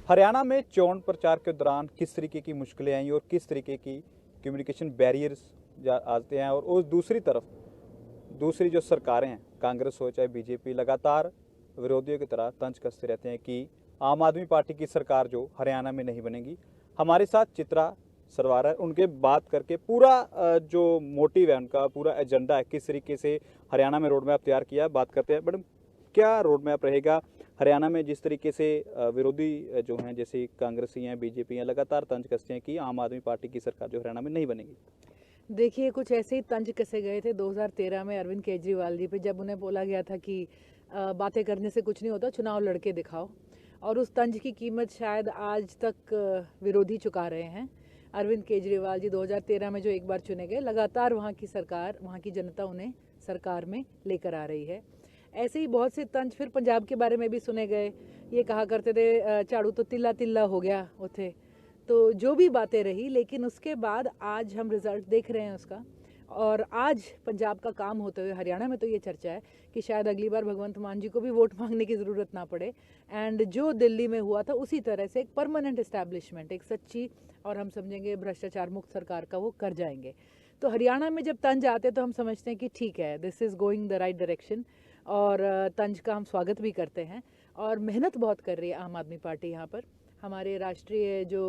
हरियाणा में चोन प्रचार के दौरान किस तरीके की मुश्किलें आई और किस तरीके की कम्युनिकेशन बैरियर्स आते हैं, और उस दूसरी तरफ दूसरी जो सरकारें हैं, कांग्रेस हो चाहे बीजेपी, लगातार विरोधियों की तरह तंज कसते रहते हैं कि आम आदमी पार्टी की सरकार जो हरियाणा में नहीं बनेगी। हमारे साथ चित्रा सरवार है, उनके बात करके पूरा जो मोटिव है, उनका पूरा एजेंडा है, किस तरीके से हरियाणा में रोड मैप तैयार किया है, बात करते हैं। मैडम, क्या रोड मैप रहेगा हरियाणा में? जिस तरीके से विरोधी जो हैं, जैसे कांग्रेसी हैं, बीजेपी हैं, लगातार तंज कसते हैं कि आम आदमी पार्टी की सरकार जो हरियाणा में नहीं बनेगी। देखिए, कुछ ऐसे ही तंज कसे गए थे 2013 में अरविंद केजरीवाल जी पे, जब उन्हें बोला गया था कि बातें करने से कुछ नहीं होता, चुनाव लड़के दिखाओ। और उस तंज की कीमत शायद आज तक विरोधी चुका रहे हैं। अरविंद केजरीवाल जी 2013 में जो एक बार चुने गए, लगातार वहाँ की सरकार, वहाँ की जनता उन्हें सरकार में लेकर आ रही है। ऐसे ही बहुत से तंज फिर पंजाब के बारे में भी सुने गए। ये कहा करते थे झाड़ू तो तिल्ला तिल्ला हो गया उथे। तो जो भी बातें रही, लेकिन उसके बाद आज हम रिजल्ट देख रहे हैं उसका। और आज पंजाब का काम होते हुए हरियाणा में तो ये चर्चा है कि शायद अगली बार भगवंत मान जी को भी वोट मांगने की ज़रूरत ना पड़े। एंड जो दिल्ली में हुआ था उसी तरह से एक परमानेंट एस्टैब्लिशमेंट, एक सच्ची और हम समझेंगे भ्रष्टाचार मुक्त सरकार का वो कर जाएंगे। तो हरियाणा में जब तंज आते तो हम समझते हैं कि ठीक है, this is going the right direction. और तंज का हम स्वागत भी करते हैं। और मेहनत बहुत कर रही है आम आदमी पार्टी यहाँ पर। हमारे राष्ट्रीय जो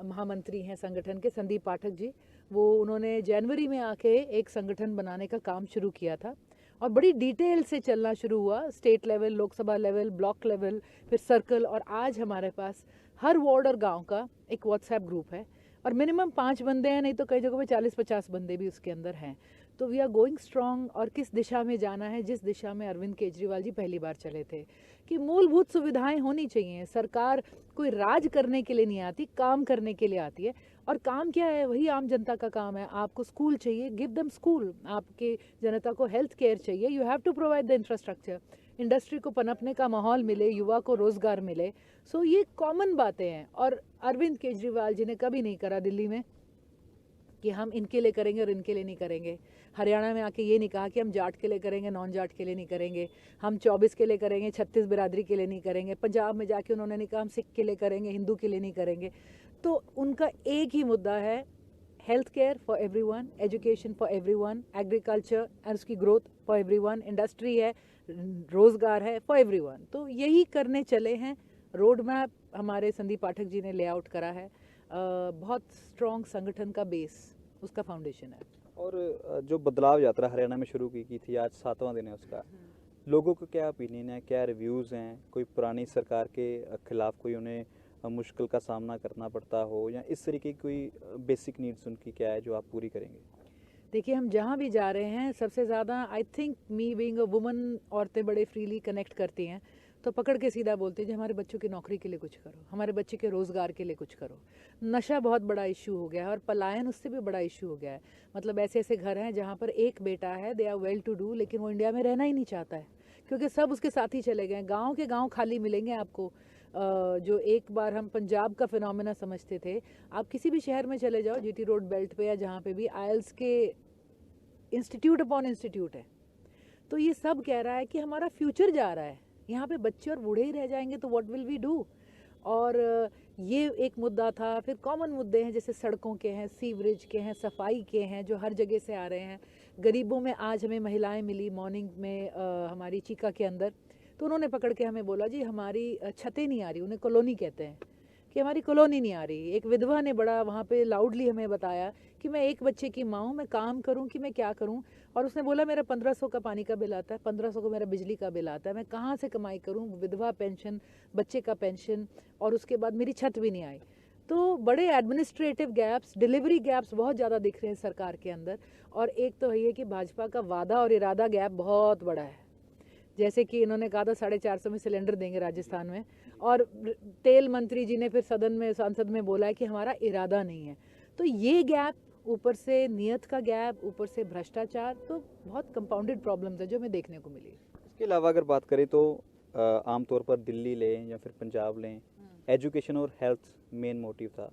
महामंत्री हैं संगठन के, संदीप पाठक जी, वो उन्होंने जनवरी में आके एक संगठन बनाने का काम शुरू किया था और बड़ी डिटेल से चलना शुरू हुआ। State level, Lok Sabha level, block level, फिर सर्कल, और आज हमारे पास हर वार्ड और गांव का एक व्हाट्सएप ग्रुप है और मिनिमम 5 बंदे हैं, नहीं तो कई जगहों पे 40-50 बंदे भी उसके अंदर हैं। तो वी आर गोइंग स्ट्रांग। और किस दिशा में जाना है? जिस दिशा में अरविंद केजरीवाल जी पहली बार चले थे कि मूलभूत सुविधाएं होनी चाहिए। सरकार कोई राज करने के लिए नहीं आती, काम करने के लिए आती है। और काम क्या है? वही आम जनता का काम है। आपको स्कूल चाहिए, गिव देम स्कूल। आपके जनता को हेल्थ केयर चाहिए, you have to provide the infrastructure. Industry को पनपने का माहौल मिले, युवा को रोजगार मिले। सो ये कॉमन बातें हैं। और अरविंद केजरीवाल जी ने कभी नहीं करा दिल्ली में कि हम इनके लिए करेंगे और इनके लिए नहीं करेंगे। हरियाणा में आके ये नहीं कहा कि हम जाट के लिए करेंगे, नॉन जाट के लिए नहीं करेंगे, हम 24 के लिए करेंगे, 36 बिरादरी के लिए नहीं करेंगे। पंजाब में जाके उन्होंने नहीं कहा हम सिख के लिए करेंगे, हिंदू के लिए नहीं करेंगे। तो उनका एक ही मुद्दा है, health care for everyone, education for everyone, agriculture और उसकी ग्रोथ फॉर एवरीवन, इंडस्ट्री है, रोजगार है फॉर एवरीवन। तो यही करने चले हैं। रोड मैप हमारे संदीप पाठक जी ने लेआउट करा है। बहुत स्ट्रॉन्ग संगठन का बेस उसका फाउंडेशन है। और जो बदलाव यात्रा हरियाणा में शुरू की थी, आज 7वां दिन है उसका, लोगों का क्या ओपिनियन है, क्या रिव्यूज़ हैं? कोई पुरानी सरकार के खिलाफ कोई उन्हें मुश्किल का सामना करना पड़ता हो, या इस तरीके की कोई बेसिक नीड्स उनकी क्या है जो आप पूरी करेंगे? देखिए, हम जहाँ भी जा रहे हैं सबसे ज़्यादा I think me being a woman, औरतें बड़े फ्रीली कनेक्ट करती हैं। तो पकड़ के सीधा बोलते हैं जी हमारे बच्चों की नौकरी के लिए कुछ करो, हमारे बच्चे के रोज़गार के लिए कुछ करो। नशा बहुत बड़ा इशू हो गया है और पलायन उससे भी बड़ा इशू हो गया है। मतलब ऐसे ऐसे घर हैं जहाँ पर एक बेटा है, they are well to do, लेकिन वो इंडिया में रहना ही नहीं चाहता है क्योंकि सब उसके साथ ही चले गए। गाँव के गाँव खाली मिलेंगे आपको। जो एक बार हम पंजाब का फिनोमेना समझते थे, आप किसी भी शहर में चले जाओ, जीटी रोड बेल्ट पे या जहाँ पे भी, आइल्स के इंस्टीट्यूट अपॉन इंस्टीट्यूट है। तो ये सब कह रहा है कि हमारा फ्यूचर जा रहा है, यहाँ पे बच्चे और बूढ़े ही रह जाएंगे तो व्हाट विल वी डू। और ये एक मुद्दा था। फिर कॉमन मुद्दे हैं जैसे सड़कों के हैं, सीवरेज के हैं, सफाई के हैं, जो हर जगह से आ रहे हैं। गरीबों में आज हमें महिलाएं मिली मॉर्निंग में हमारी चीका के अंदर, तो उन्होंने पकड़ के हमें बोला जी हमारी छतें नहीं आ रही, उन्हें कॉलोनी कहते हैं, कि हमारी कॉलोनी नहीं आ रही। एक विधवा ने बड़ा वहाँ पे लाउडली हमें बताया कि मैं एक बच्चे की माँ हूँ, मैं काम करूँ कि मैं क्या करूँ। और उसने बोला मेरा 1500 का पानी का बिल आता है, 1500 का मेरा बिजली का बिल आता है, मैं कहाँ से कमाई करूँ, विधवा पेंशन, बच्चे का पेंशन, और उसके बाद मेरी छत भी नहीं आई। तो बड़े एडमिनिस्ट्रेटिव गैप्स, डिलीवरी गैप्स बहुत ज़्यादा दिख रहे हैं सरकार के अंदर। और एक तो ये कि भाजपा का वादा और इरादा गैप बहुत बड़ा है। जैसे कि इन्होंने कहा था 450 में सिलेंडर देंगे राजस्थान में, और तेल मंत्री जी ने फिर सदन में, सांसद में बोला है कि हमारा इरादा नहीं है। तो ये गैप, ऊपर से नियत का गैप, ऊपर से भ्रष्टाचार, तो बहुत कंपाउंडेड प्रॉब्लम्स है जो हमें देखने को मिली। इसके अलावा अगर बात करें तो आमतौर पर दिल्ली लें या फिर पंजाब लें, एजुकेशन और हेल्थ मेन मोटिव था,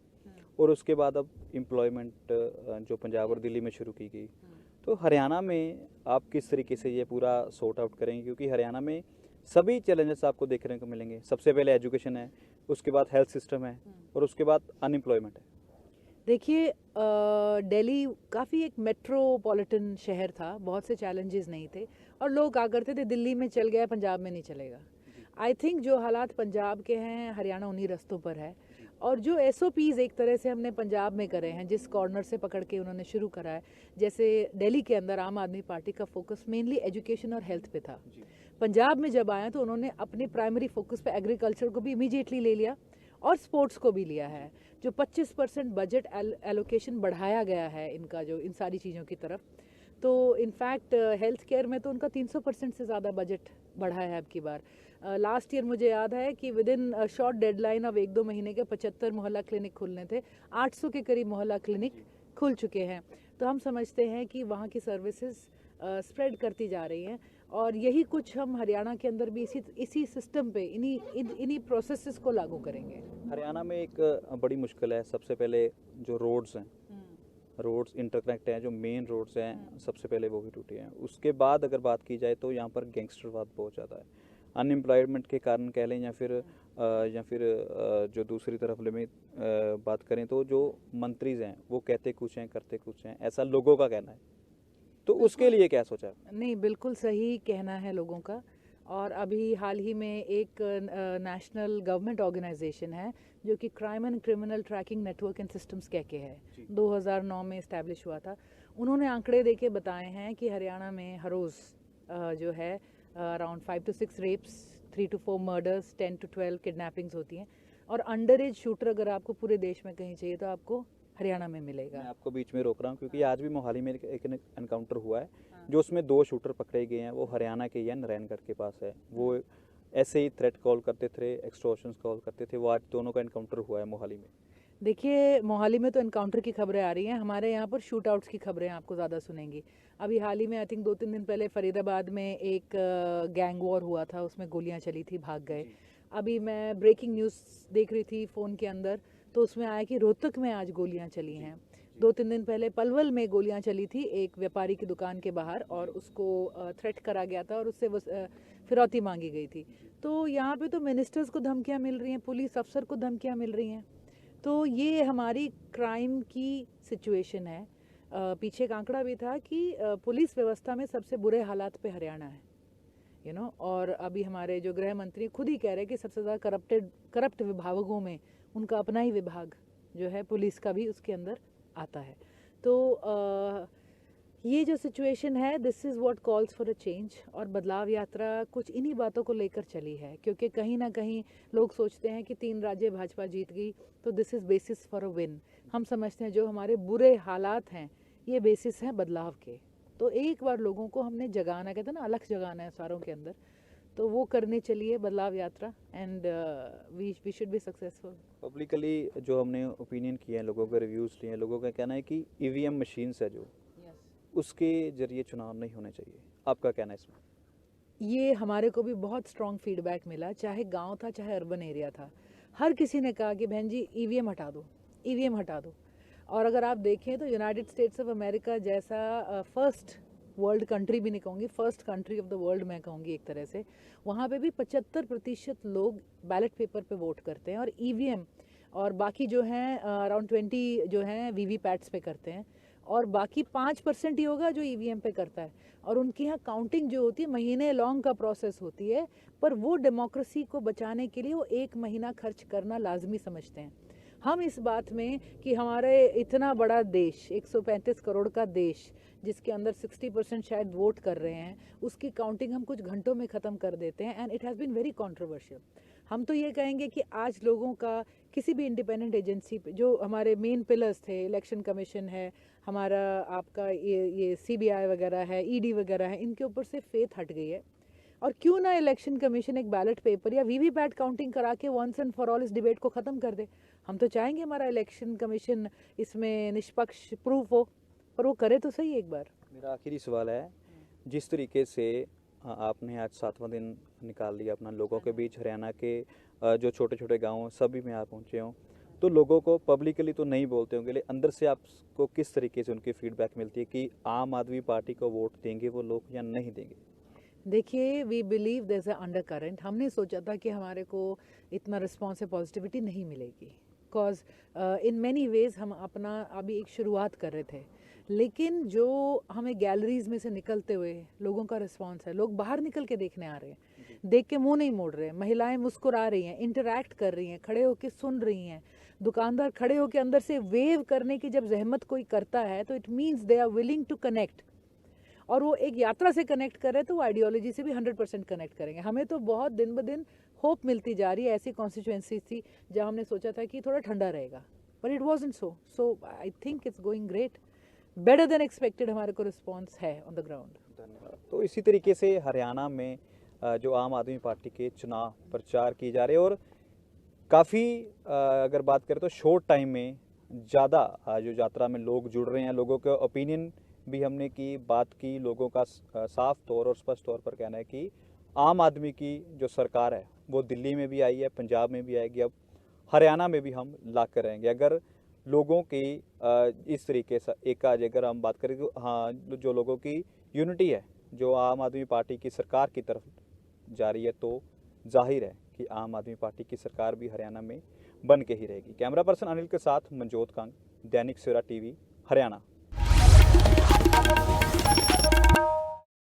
और उसके बाद अब एम्प्लॉयमेंट जो पंजाब और दिल्ली में शुरू की गई। तो हरियाणा में आप किस तरीके से ये पूरा सॉर्ट आउट करेंगे? क्योंकि हरियाणा में सभी चैलेंजेस आपको देखने को मिलेंगे। सबसे पहले एजुकेशन है, उसके बाद हेल्थ सिस्टम है और उसके बाद अनएम्प्लॉयमेंट है। देखिए, दिल्ली काफ़ी एक मेट्रोपॉलिटन शहर था, बहुत से चैलेंजेस नहीं थे और लोग कहा करते थे दिल्ली में चल गया पंजाब में नहीं चलेगा। आई थिंक जो हालात पंजाब के हैं, हरियाणा उन्हीं रास्तों पर है। और जो एसओपीज़ एक तरह से हमने पंजाब में करे हैं, जिस कॉर्नर से पकड़ के उन्होंने शुरू करा है, जैसे दिल्ली के अंदर आम आदमी पार्टी का फोकस मेनली एजुकेशन और हेल्थ पे था। पंजाब में जब आया तो उन्होंने अपने प्राइमरी फोकस पे एग्रीकल्चर को भी इमीडिएटली ले लिया और स्पोर्ट्स को भी लिया है। जो 25% बजट एलोकेशन बढ़ाया गया है इनका, जो इन सारी चीज़ों की तरफ, तो इनफैक्ट हेल्थ केयर में तो उनका 300% से ज़्यादा बजट बढ़ा है अब की बार। लास्ट ईयर मुझे याद है कि विद इन शॉर्ट डेडलाइन अब 1-2 महीने के 75 मोहल्ला क्लिनिक खुलने थे, 800 के करीब मोहल्ला क्लिनिक खुल चुके हैं। तो हम समझते हैं कि वहाँ की सर्विसेज स्प्रेड करती जा रही हैं और यही कुछ हम हरियाणा के अंदर भी इसी सिस्टम पे इन्हीं प्रोसेसेस को लागू करेंगे। हरियाणा में एक बड़ी मुश्किल है, सबसे पहले जो रोड्स हैं, रोड्स इंटरकनेक्ट हैं, जो मेन रोड्स हैं सबसे पहले वो भी टूटे हैं। उसके बाद अगर बात की जाए तो यहाँ पर गैंगस्टरवाद बहुत ज़्यादा है, अनएम्प्लॉयमेंट के कारण कह लें, या फिर जो दूसरी तरफ बात करें तो जो मंत्रीज हैं वो कहते कुछ हैं करते कुछ हैं, ऐसा लोगों का कहना है। तो उसके लिए क्या सोचा है? नहीं, बिल्कुल सही कहना है लोगों का। और अभी हाल ही में एक नेशनल गवर्नमेंट ऑर्गेनाइजेशन है जो कि crime and criminal tracking network and systems कह के है, 2009 में इस्टेब्लिश हुआ था। उन्होंने आंकड़े देके बताए हैं कि हरियाणा में हर रोज़ जो है around 5 to 6 rapes, 3 to 4 murders, 10 to 12 kidnappings होती हैं। और अंडर एज शूटर अगर आपको पूरे देश में कहीं चाहिए तो आपको हरियाणा में मिलेगा। मैं आपको बीच में रोक रहा हूँ क्योंकि आज भी मोहाली में एक एनकाउंटर हुआ है, जो उसमें 2 शूटर पकड़े गए हैं, वो हरियाणा के ही है, नारायणगढ़ के पास है। वो ऐसे ही थ्रेट कॉल करते थे, एक्सटॉर्शंस कॉल करते थे। वो आज दोनों का एनकाउंटर हुआ है मोहाली में। देखिए, मोहाली में तो एनकाउंटर की खबरें आ रही हैं, हमारे यहाँ पर शूट आउट्स की खबरें आपको ज़्यादा सुनेंगी। अभी हाल ही में आई थिंक 2-3 दिन पहले फरीदाबाद में एक गैंग वॉर हुआ था, उसमें गोलियां चली थी, भाग गए। अभी मैं ब्रेकिंग न्यूज़ देख रही थी फ़ोन के अंदर, तो उसमें आया कि रोहतक में आज गोलियां चली हैं। 2-3 दिन पहले पलवल में गोलियां चली थी एक व्यापारी की दुकान के बाहर, और उसको थ्रेट करा गया था और उससे फिरौती मांगी गई थी। तो यहाँ पे तो मिनिस्टर्स को धमकियाँ मिल रही हैं, पुलिस अफसर को धमकियाँ मिल रही हैं। तो ये हमारी क्राइम की सिचुएशन है। पीछे एक आंकड़ा भी था कि पुलिस व्यवस्था में सबसे बुरे हालात पे हरियाणा है, और अभी हमारे जो गृह मंत्री खुद ही कह रहे हैं कि सबसे ज़्यादा करप्ट विभागों में उनका अपना ही विभाग जो है पुलिस का भी उसके अंदर आता है। तो ये जो सिचुएशन है, this is what calls for a change. और बदलाव यात्रा कुछ इन्हीं बातों को लेकर चली है, क्योंकि कहीं ना कहीं लोग सोचते हैं कि 3 राज्य भाजपा जीत गई तो this is basis for a win. हम समझते हैं जो हमारे बुरे हालात हैं ये बेसिस हैं बदलाव के। तो एक बार लोगों को हमने जगाना, कहते हैं ना, अलख जगाना है सारों के अंदर, तो वो करने चलिए बदलाव यात्रा, and we should be successful. Publicly जो हमने ओपिनियन किए हैं, लोगों के रिव्यूज़ लिए हैं, लोगों का कहना है कि ईवीएम मशीन्स है जो, उसके जरिए चुनाव नहीं होने चाहिए। आपका कहना है इसमें? ये हमारे को भी बहुत स्ट्रॉन्ग फीडबैक मिला, चाहे गांव था चाहे अर्बन एरिया था। हर किसी ने कहा कि बहन जी ईवीएम हटा दो, ईवीएम हटा ददो। और अगर आप देखें तो यूनाइटेड स्टेट्स ऑफ अमेरिका जैसा फर्स्ट वर्ल्ड कंट्री भी नहीं कहूँगी, first country of the world मैं कहूँगी एक तरह से, वहाँ पे भी 75% लोग बैलेट पेपर पे वोट करते हैं और ईवीएम, और बाकी जो हैं अराउंड 20 जो हैं वीवीपैट्स पे करते हैं, और बाकी 5% ही होगा जो ईवीएम पे करता है। और उनके यहाँ काउंटिंग जो होती है महीने लॉन्ग का प्रोसेस होती है, पर वो डेमोक्रेसी को बचाने के लिए वो 1 महीना खर्च करना लाजमी समझते हैं। हम इस बात में कि हमारे इतना बड़ा देश, 135 करोड़ का देश, जिसके अंदर 60% शायद वोट कर रहे हैं, उसकी काउंटिंग हम कुछ घंटों में ख़त्म कर देते हैं, and it has been very controversial. हम तो ये कहेंगे कि आज लोगों का किसी भी इंडिपेंडेंट एजेंसी पे, जो हमारे मेन पिलर्स थे, इलेक्शन कमीशन है हमारा, आपका ये सीबीआई वगैरह है, ईडी वगैरह है, इनके ऊपर से फेथ हट गई है। और क्यों ना इलेक्शन कमीशन एक बैलेट पेपर या वीवीपैट काउंटिंग करा के वंस एंड फॉर ऑल इस डिबेट को ख़त्म कर दे। हम तो चाहेंगे हमारा इलेक्शन कमीशन इसमें निष्पक्ष प्रूफ हो, पर वो करे तो सही एक बार। मेरा आखिरी सवाल है, जिस तरीके से आपने आज 7वां दिन निकाल लिया अपना लोगों के बीच, हरियाणा के जो छोटे छोटे गाँव सभी में आप पहुँचे हों, तो लोगों को पब्लिकली तो नहीं बोलते होंगे, लेकिन अंदर से आपको किस तरीके से उनकी फीडबैक मिलती है कि आम आदमी पार्टी को वोट देंगे वो लोग या नहीं देंगे? देखिए, we believe there is a undercurrent. हमने सोचा था कि हमारे को इतना रिस्पॉन्स या पॉजिटिविटी नहीं मिलेगी, बिकॉज इन मैनी वेज हम अपना अभी एक शुरुआत कर रहे थे। लेकिन जो हमें गैलरीज में से निकलते हुए लोगों का रिस्पॉन्स है, लोग बाहर निकल के देखने आ रहे हैं, देख के मुंह नहीं मोड़ रहे, महिलाएं मुस्कुरा रही हैं, इंटरैक्ट कर रही हैं, खड़े होके सुन रही हैं, दुकानदार खड़े होके अंदर से वेव करने की जब जहमत कोई करता है तो it means they are willing to connect. और वो एक यात्रा से कनेक्ट कर रहे हैं तो वो आइडियोलॉजी से भी 100% कनेक्ट करेंगे। हमें तो बहुत दिन ब दिन होप मिलती जा रही है। ऐसी कॉन्स्टिट्यूएंसीज थी जहाँ हमने सोचा था कि थोड़ा ठंडा रहेगा, but it wasn't so I think it's going great, better than expected हमारे को रिस्पॉन्स है ऑन द ग्राउंड। धन्यवाद। तो इसी तरीके से हरियाणा में जो आम आदमी पार्टी के चुनाव प्रचार किए जा रहे हैं और काफ़ी अगर बात करें तो शॉर्ट टाइम में ज़्यादा जो यात्रा में लोग जुड़ रहे हैं, लोगों का ओपिनियन भी हमने की, बात की, लोगों का साफ तौर और स्पष्ट तौर पर कहना है कि आम आदमी की जो सरकार है वो दिल्ली में भी आई है, पंजाब में भी आएगी, अब हरियाणा में भी हम ला कर रहेंगे। अगर लोगों की इस तरीके से एक आज अगर हम बात करें तो हाँ, जो लोगों की यूनिटी है जो आम आदमी पार्टी की सरकार की तरफ जा रही है, तो जाहिर है कि आम आदमी पार्टी की सरकार भी हरियाणा में बन के ही रहेगी। कैमरा पर्सन अनिल के साथ मनजोत कंग, दैनिक सवेरा टीवी, हरियाणा।